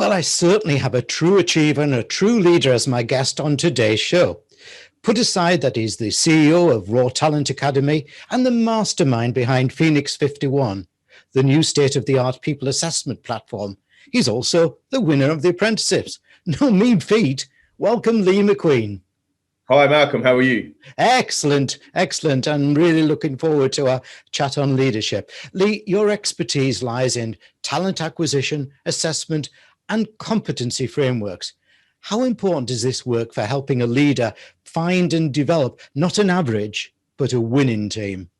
Well, I certainly have a true achiever and a true leader as my guest on today's show. Put aside that he's the CEO of Raw Talent Academy and the mastermind behind Phoenix 51, the new state-of-the-art people assessment platform. He's also the winner of the Apprentice. No mean feat. Welcome, Lee McQueen. Hi, Malcolm. How are you? Excellent, excellent. I'm really looking forward to our chat on leadership. Lee, your expertise lies in talent acquisition, assessment, and competency frameworks. How important is this work for helping a leader find and develop not an average, but a winning team?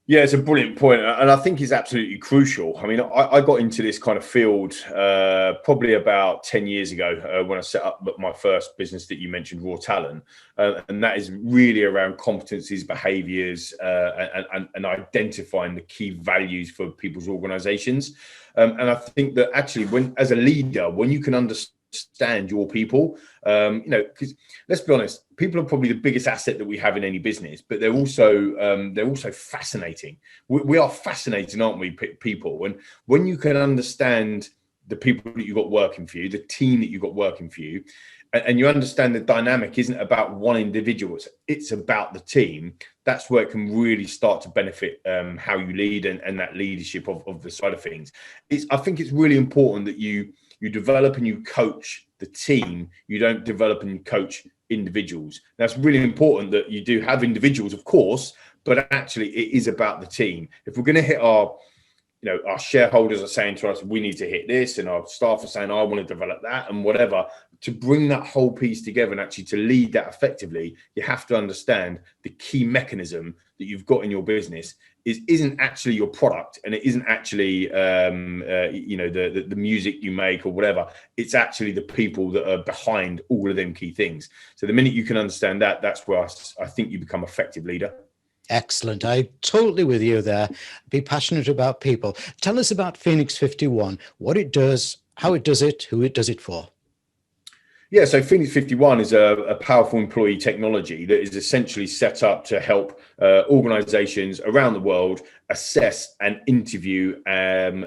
Yeah, it's a brilliant point, and I think it's absolutely crucial. I mean, I got into this kind of field probably about 10 years ago when I set up my first business that you mentioned, Raw Talent, and that is really around competencies, behaviours, and identifying the key values for people's organisations. And I think that actually, as a leader, when you can understand your people, because let's be honest, people are probably the biggest asset that we have in any business, but they're also fascinating. We are fascinating, aren't we, people? And when you can understand the people that you've got working for you, the team that you've got working for you, and you understand the dynamic isn't about one individual, it's about the team, that's where it can really start to benefit how you lead and that leadership of the side of things. I think it's really important that you develop and you coach the team. You don't develop and you coach individuals. That's really important that you do have individuals, of course, but actually it is about the team. If we're going to hit our shareholders are saying to us, we need to hit this, and our staff are saying, I want to develop that and whatever, to bring that whole piece together and actually to lead that effectively, you have to understand the key mechanism that you've got in your business isn't actually your product, and it isn't actually the music you make or whatever. It's actually the people that are behind all of them key things. So the minute you can understand that, that's where I think you become an effective leader. Excellent. I'm totally with you there. Be passionate about people. Tell us about Phoenix 51, what it does, how it does it, who it does it for. Yeah, so Phoenix 51 is a powerful employee technology that is essentially set up to help organizations around the world assess and interview their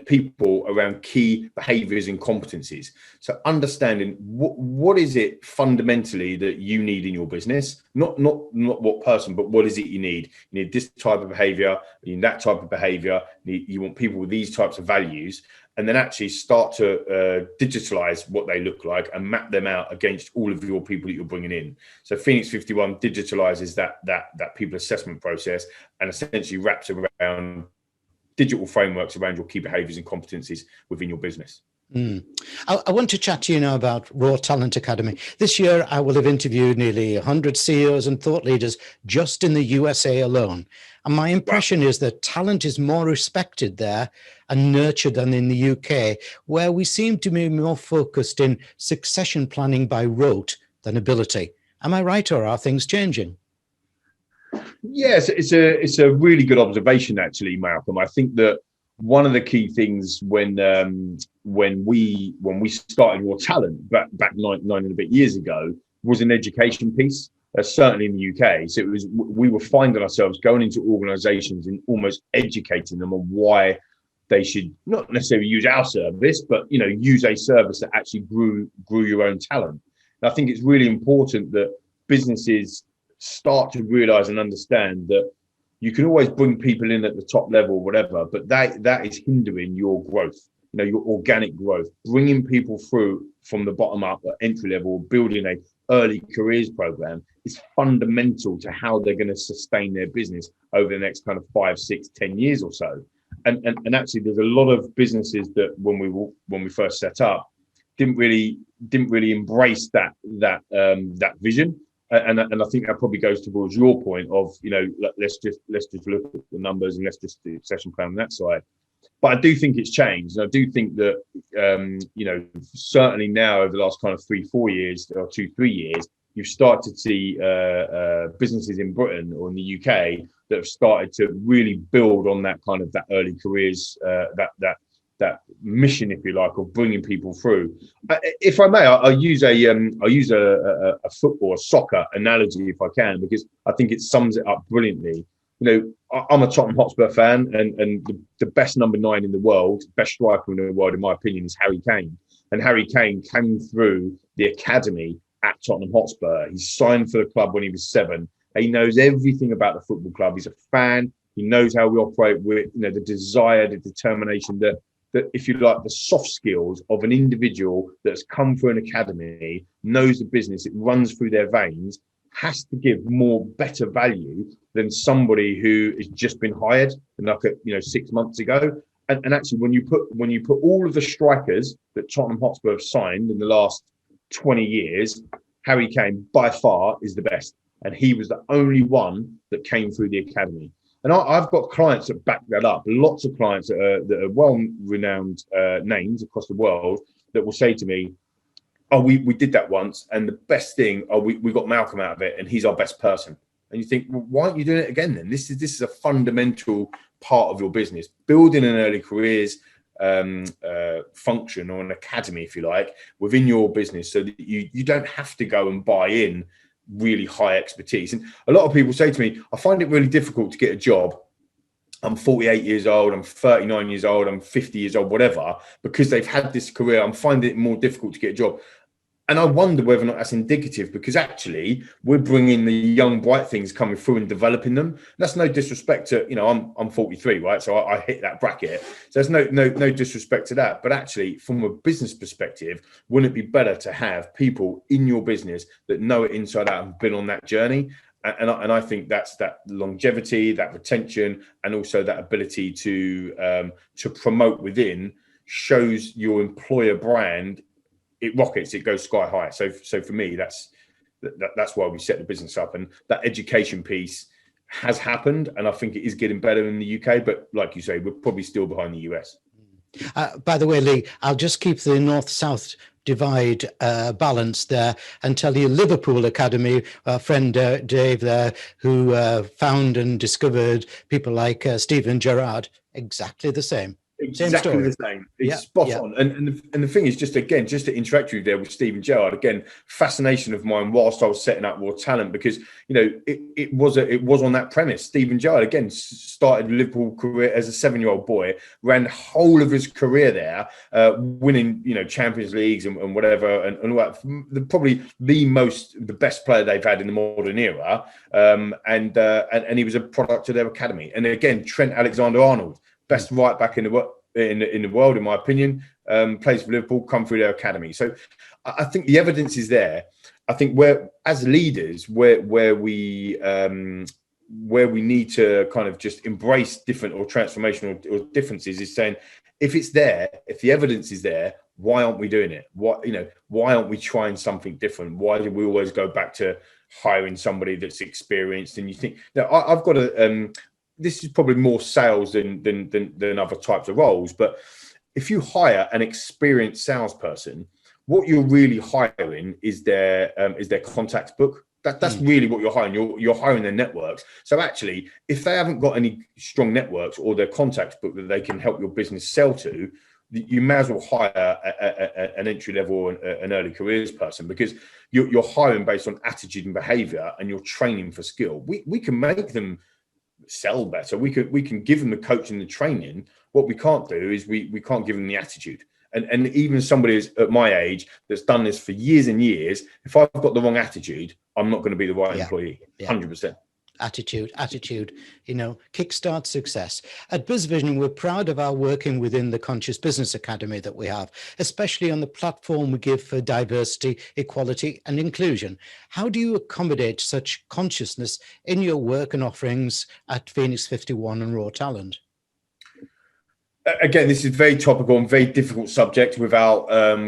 people around key behaviors and competencies. So understanding what is it fundamentally that you need in your business, not what person, but what is it you need? You need this type of behavior, you need that type of behavior, you want people with these types of values, and then actually start to digitalize what they look like and map them out against all of your people that you're bringing in. So Phoenix 51 digitalizes that people assessment process and essentially wraps around digital frameworks around your key behaviors and competencies within your business. I want to chat to you now about Raw Talent Academy. This year, I will have interviewed nearly 100 CEOs and thought leaders just in the USA alone. And my impression is that talent is more respected there and nurtured than in the UK, where we seem to be more focused in succession planning by rote than ability. Am I right, or are things changing? Yes, it's a really good observation, actually, Malcolm. I think that one of the key things when we started Raw Talent back nine and a bit years ago was an education piece, certainly in the UK. So we were finding ourselves going into organisations and almost educating them on why they should not necessarily use our service, but use a service that actually grew your own talent. And I think it's really important that businesses start to realize and understand that you can always bring people in at the top level, whatever, but that is hindering your growth, your organic growth. Bringing people through from the bottom up at entry level, building a early careers program is fundamental to how they're going to sustain their business over the next kind of 5, 6, 10 years or so. And actually, there's a lot of businesses that when we first set up didn't really embrace that vision. And I think that probably goes towards your point of, let's just look at the numbers and let's just do session plan on that side. But I do think it's changed. And I do think that, certainly now over the last kind of 3-4 years or 2-3 years, you've started to see businesses in Britain or in the UK that have started to really build on that kind of that early careers, that mission, if you like, of bringing people through. If I may, I'll use a football, a soccer analogy if I can, because I think it sums it up brilliantly. I'm a Tottenham Hotspur fan, and the best number 9 in the world, best striker in the world, in my opinion, is Harry Kane. And Harry Kane came through the academy at Tottenham Hotspur. He signed for the club when he was 7. He knows everything about the football club. He's a fan. He knows how we operate with, the desire, the determination, that if you like, the soft skills of an individual that's come through an academy, knows the business, it runs through their veins, has to give better value than somebody who has just been hired, like 6 months ago. And actually, when you put all of the strikers that Tottenham Hotspur have signed in the last 20 years, Harry Kane by far is the best, and he was the only one that came through the academy. And I've got clients that back that up. Lots of clients that are well-renowned names across the world that will say to me, "Oh, we did that once, and the best thing, we got Malcolm out of it, and he's our best person." And you think, well, why aren't you doing it again then? This is a fundamental part of your business, building an early careers function, or an academy, if you like, within your business, so that you don't have to go and buy in really high expertise. And a lot of people say to me, I find it really difficult to get a job. I'm 48 years old, I'm 39 years old, I'm 50 years old, whatever, because they've had this career. I'm finding it more difficult to get a job. And I wonder whether or not that's indicative, because actually we're bringing the young, bright things coming through and developing them. And that's no disrespect to, I'm 43, right? So I hit that bracket. So there's no disrespect to that. But actually, from a business perspective, wouldn't it be better to have people in your business that know it inside out and have been on that journey? And I think that's that longevity, that retention, and also that ability to promote within, shows your employer brand. It rockets, it goes sky high. So for me, that's why we set the business up. And that education piece has happened, and I think it is getting better in the UK. But like you say, we're probably still behind the US. By the way, Lee, I'll just keep the north-south divide balanced there and tell you Liverpool Academy, our friend Dave there, who found and discovered people like Steven Gerrard, exactly the same. Exactly the same. It's spot on. And the thing is, just to interact with you there with Steven Gerrard, again, fascination of mine whilst I was setting up Raw Talent, because it was on that premise. Steven Gerrard, again, started Liverpool career as a 7-year-old boy, ran the whole of his career there, winning Champions Leagues and whatever, and all that. Probably the best player they've had in the modern era, and he was a product of their academy. And again, Trent Alexander-Arnold, best right back in the world, in my opinion, plays for Liverpool, come through their academy. So I think the evidence is there. I think where, as leaders, where we need to kind of just embrace different or transformational or differences, is saying, if it's there, if the evidence is there, why aren't we doing it? Why aren't we trying something different? Why do we always go back to hiring somebody that's experienced? And you think, I've got a this is probably more sales than other types of roles. But if you hire an experienced salesperson, what you're really hiring is their contacts book. That's really what you're hiring. You're hiring their networks. So actually, if they haven't got any strong networks or their contacts book that they can help your business sell to, you may as well hire an entry level, an early careers person, because you're hiring based on attitude and behavior, and you're training for skill. We can make them sell better. We can give them the coaching and the training. What we can't do is we can't give them the attitude. And even somebody who's at my age that's done this for years and years, if I've got the wrong attitude, I'm not going to be the right employee. 100%. Attitude, kickstart success. At BizVision, we're proud of our working within the Conscious Business Academy that we have, especially on the platform we give for diversity, equality, and inclusion. How do you accommodate such consciousness in your work and offerings at Phoenix 51 and Raw Talent? Again, this is very topical and very difficult subject, without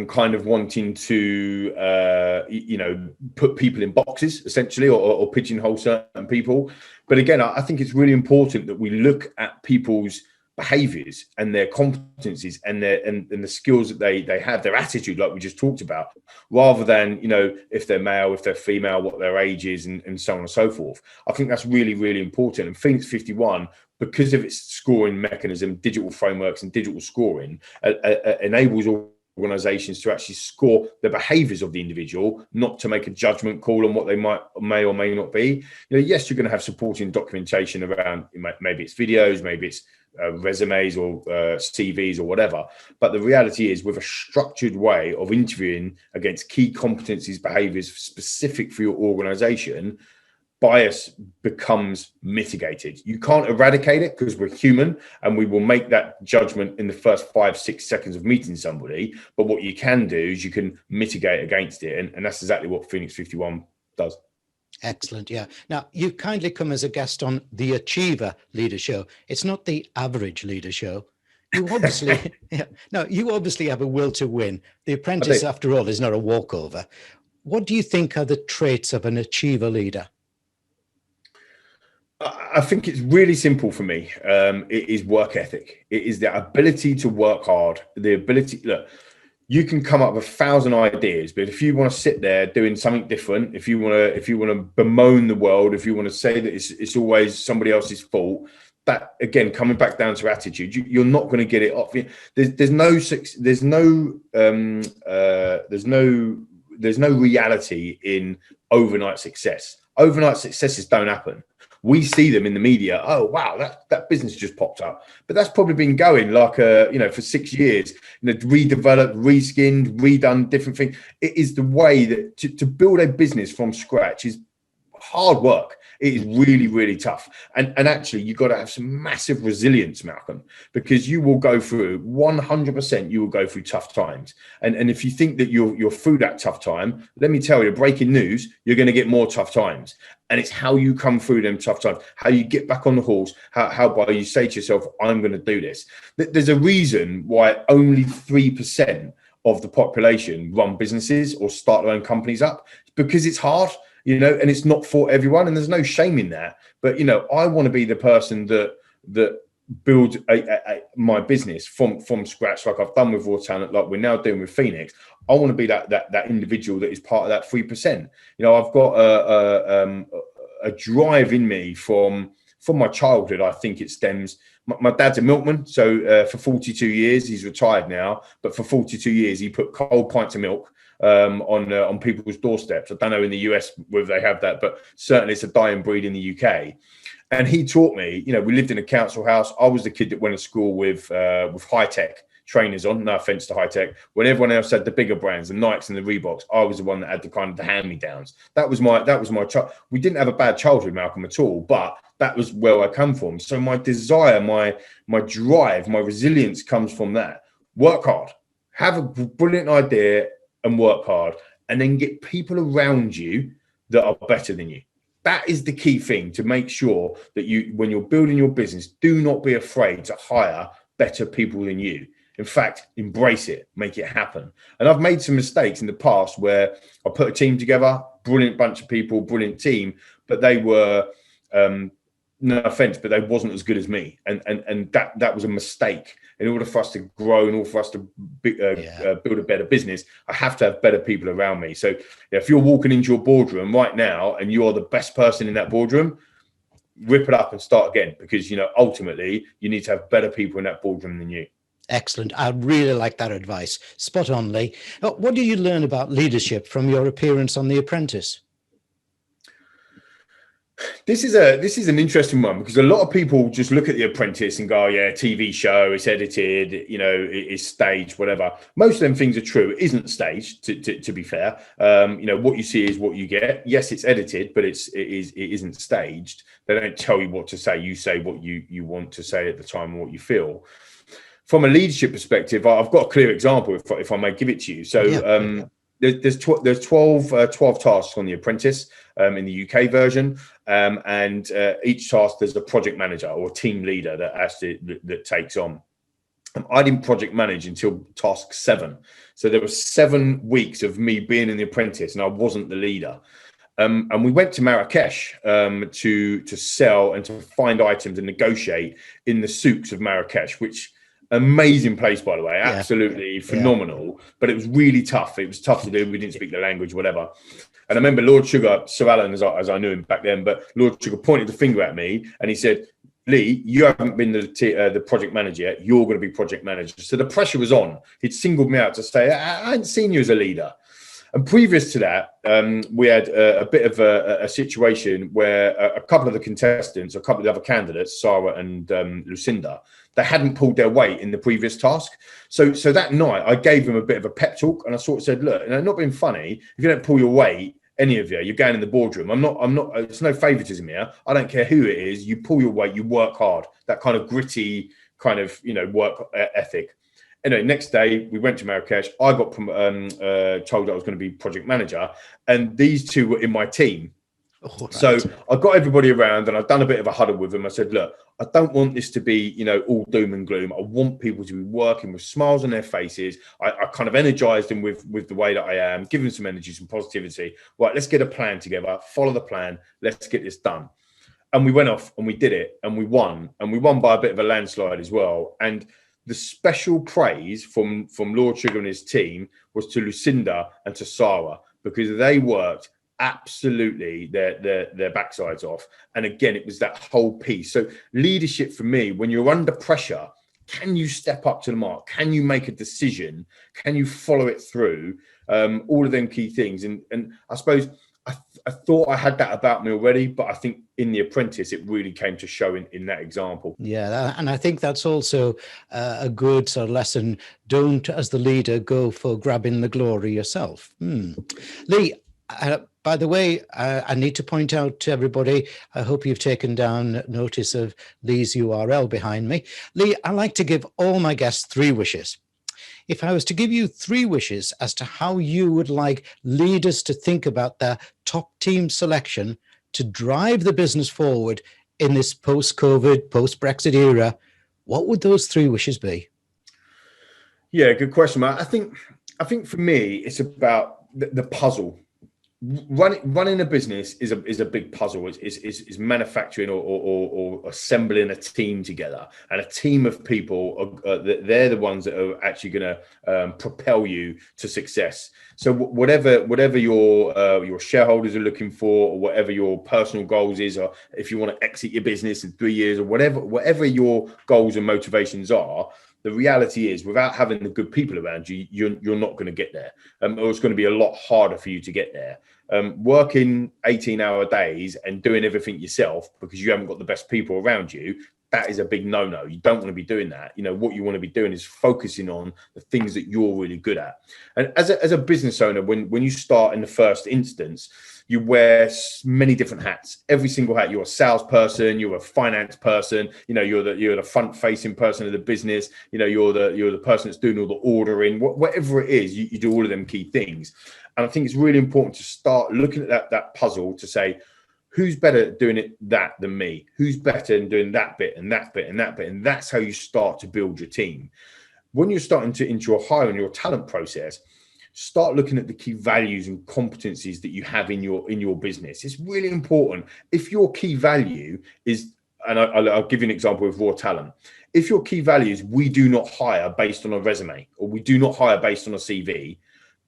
kind of wanting to, put people in boxes, essentially, or pigeonhole certain people. But again, I think it's really important that we look at people's behaviors and their competencies and the skills that they have, their attitude, like we just talked about, rather than, if they're male, if they're female, what their age is, and so on and so forth. I think that's really, really important. And Phoenix 51, because of its scoring mechanism, digital frameworks and digital scoring, enables organizations to actually score the behaviors of the individual, not to make a judgment call on what they may or may not be. Yes, you're going to have supporting documentation around, maybe it's videos, maybe it's resumes or CVs or whatever. But the reality is, with a structured way of interviewing against key competencies, behaviors specific for your organization, bias becomes mitigated. You can't eradicate it because we're human and we will make that judgment in the first 5-6 seconds of meeting somebody. But what you can do is you can mitigate against it. And that's exactly what Phoenix 51 does. Excellent. Yeah. Now, you kindly come as a guest on the Achiever Leader Show. It's not the Average Leader Show. You obviously, you obviously have a will to win. The Apprentice, after all, is not a walkover. What do you think are the traits of an achiever leader? I think it's really simple for me. It is work ethic. It is the ability to work hard. The ability, look, you can come up with 1,000 ideas, but if you want to sit there doing something different, if you want to bemoan the world, if you want to say that it's always somebody else's fault, that again, coming back down to attitude, you're not going to get it off. There's no reality in overnight success. Overnight successes don't happen. We see them in the media. Oh, wow, that business just popped up. But that's probably been going like, for 6 years, redeveloped, reskinned, redone different things. It is the way that to build a business from scratch is hard work. It is really, really tough. And actually, you've got to have some massive resilience, Malcolm, because you will go through 100%, you will go through tough times. And if you think that you're through that tough time, let me tell you, breaking news, you're going to get more tough times. And it's how you come through them tough times, how you get back on the horse, how by you say to yourself, I'm going to do this. There's a reason why only 3% of the population run businesses or start their own companies up, because it's hard. And it's not for everyone, and there's no shame in that. But I want to be the person that builds my business from scratch, like I've done with Raw Talent, like we're now doing with Phoenix. I want to be that individual that is part of that 3%. I've got a drive in me from my childhood. I think it stems. My dad's a milkman, so for 42 years, he's retired now, but for 42 years he put cold pints of milk on people's doorsteps. I don't know in the US whether they have that, but certainly it's a dying breed in the UK. And he taught me, we lived in a council house. I was the kid that went to school with high-tech trainers on, no offense to high-tech. When everyone else had the bigger brands, the Nikes and the Reeboks, I was the one that had the kind of the hand-me-downs. That was my child. We didn't have a bad childhood, Malcolm, at all, but that was where I come from. So my desire, my drive, my resilience comes from that. Work hard, have a brilliant idea, and work hard, and then get people around you that are better than you. That is the key thing, to make sure that when you're building your business, do not be afraid to hire better people than you. In fact, embrace it, make it happen. And I've made some mistakes in the past where I put a team together, brilliant bunch of people, brilliant team, but they were, no offense, but they wasn't as good as me. And that was a mistake. In order for us to grow, in order for us to build a better business, I have to have better people around me. So if you're walking into your boardroom right now and you are the best person in that boardroom, rip it up and start again, because, ultimately you need to have better people in that boardroom than you. Excellent. I really like that advice. Spot on, Lee. What do you learn about leadership from your appearance on The Apprentice? This is an interesting one, because a lot of people just look at The Apprentice and go, oh, yeah, TV show, it's edited, it's staged, whatever. Most of them things are true. It isn't staged, to be fair. What you see is what you get. Yes, it's edited, but it isn't staged. They don't tell you what to say. You say what you want to say at the time and what you feel. From a leadership perspective, I've got a clear example, if I may give it to you. So there's 12 tasks on The Apprentice in the UK version, and each task there's a project manager or a team leader that takes on. I didn't project manage until task 7, so there were 7 weeks of me being in The Apprentice, and I wasn't the leader. And we went to Marrakesh to sell and to find items and negotiate in the souks of Marrakesh, which amazing place, by the way, absolutely phenomenal. But it was really tough. It was tough to do. We didn't speak the language, whatever. And I remember Lord Sugar, Sir Alan, as I knew him back then, but Lord Sugar pointed the finger at me and he said, Lee, you haven't been the project manager yet. You're going to be project manager. So the pressure was on. He'd singled me out to say, I hadn't seen you as a leader. And previous to that, we had a bit of a situation where a couple of the contestants, a couple of the other candidates, Sarah and Lucinda, they hadn't pulled their weight in the previous task. So that night, I gave them a bit of a pep talk, and I sort of said, look, not being funny, if you don't pull your weight, any of you, you're going in the boardroom. I'm not, it's no favoritism here. I don't care who it is. You pull your weight, you work hard, that kind of gritty kind of, work ethic. Anyway, next day we went to Marrakesh. I got told I was going to be project manager, and these two were in my team. Oh, right. So I got everybody around, and I've done a bit of a huddle with them. I said, look, I don't want this to be, all doom and gloom. I want people to be working with smiles on their faces. I kind of energized them with the way that I am, give them some energy, some positivity. Right, let's get a plan together, follow the plan. Let's get this done. And we went off and we did it, and we won by a bit of a landslide as well. And the special praise from Lord Sugar and his team was to Lucinda and to Sarah, because they worked absolutely their backsides off. And again, it was that whole piece. So leadership for me, when you're under pressure, can you step up to the mark? Can you make a decision? Can you follow it through? All of them key things. And I suppose I thought I had that about me already, but I think in The Apprentice, it really came to show in that example. Yeah, and I think that's also a good sort of lesson. Don't, as the leader, go for grabbing the glory yourself. Lee, by the way, I need to point out to everybody, I hope you've taken down notice of Lee's URL behind me. Lee, I like to give all my guests 3 wishes. If I was to give you 3 wishes as to how you would like leaders to think about their top team selection to drive the business forward in this post-COVID, post-Brexit era, what would those 3 wishes be? Yeah, good question, Matt. I think for me, it's about the puzzle. Running a business is a big puzzle. Is manufacturing or assembling a team together, and a team of people they're the ones that are actually going to propel you to success. So whatever your shareholders are looking for, or whatever your personal goals is, or if you want to exit your business in 3 years, or whatever your goals and motivations are. The reality is, without having the good people around you, you're not going to get there. Or it's going to be a lot harder for you to get there. Working 18-hour days and doing everything yourself because you haven't got the best people around you, that is a big no-no. You don't want to be doing that. What you want to be doing is focusing on the things that you're really good at. And as a business owner, when you start in the first instance, you wear many different hats. Every single hat. You're a salesperson. You're a finance person. You're the front-facing person of the business. You're the person that's doing all the ordering. Whatever it is, you do all of them key things. And I think it's really important to start looking at that puzzle to say, who's better at doing that than me? Who's better in doing that bit and that bit and that bit? And that's how you start to build your team. When you're starting to into your hiring, your talent process, start looking at the key values and competencies that you have in your business. It's really important. If your key value is, and I'll give you an example with raw talent. If your key value is, we do not hire based on a resume, or we do not hire based on a CV,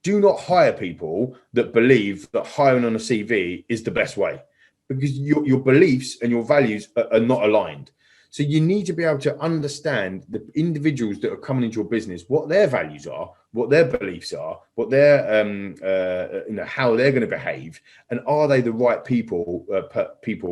do not hire people that believe that hiring on a CV is the best way, because your beliefs and your values are not aligned. So you need to be able to understand the individuals that are coming into your business, what their values are, what their beliefs are, what their how they're going to behave, and are they the right people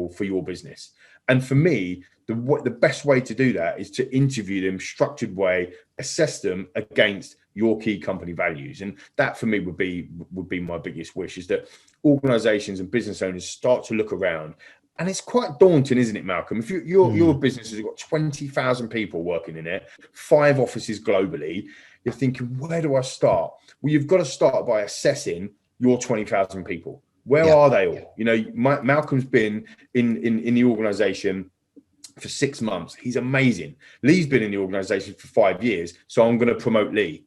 for your business? And for me, the best way to do that is to interview them, structured way, assess them against your key company values. And that for me would be my biggest wish, is that organizations and business owners start to look around. And it's quite daunting, isn't it, Malcolm? If your business has got 20,000 people working in it, 5 offices globally, you're thinking, where do I start? Well, you've got to start by assessing your 20,000 people. Where are they all? Malcolm's been in the organization for 6 months. He's amazing. Lee's been in the organization for 5 years, so I'm going to promote Lee.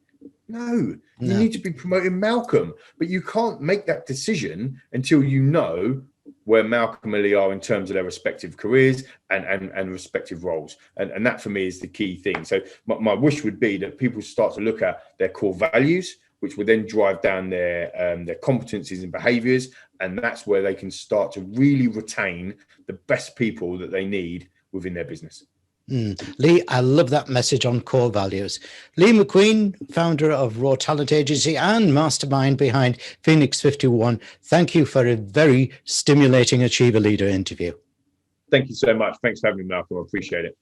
No, you need to be promoting Malcolm, but you can't make that decision until you know where Malcolm and Lee are in terms of their respective careers and respective roles. And that for me is the key thing. So my wish would be that people start to look at their core values, which will then drive down their competencies and behaviors. And that's where they can start to really retain the best people that they need within their business. Lee, I love that message on core values. Lee McQueen, founder of Raw Talent Agency and mastermind behind Phoenix 51. Thank you for a very stimulating Achiever Leader interview. Thank you so much. Thanks for having me, Malcolm. I appreciate it.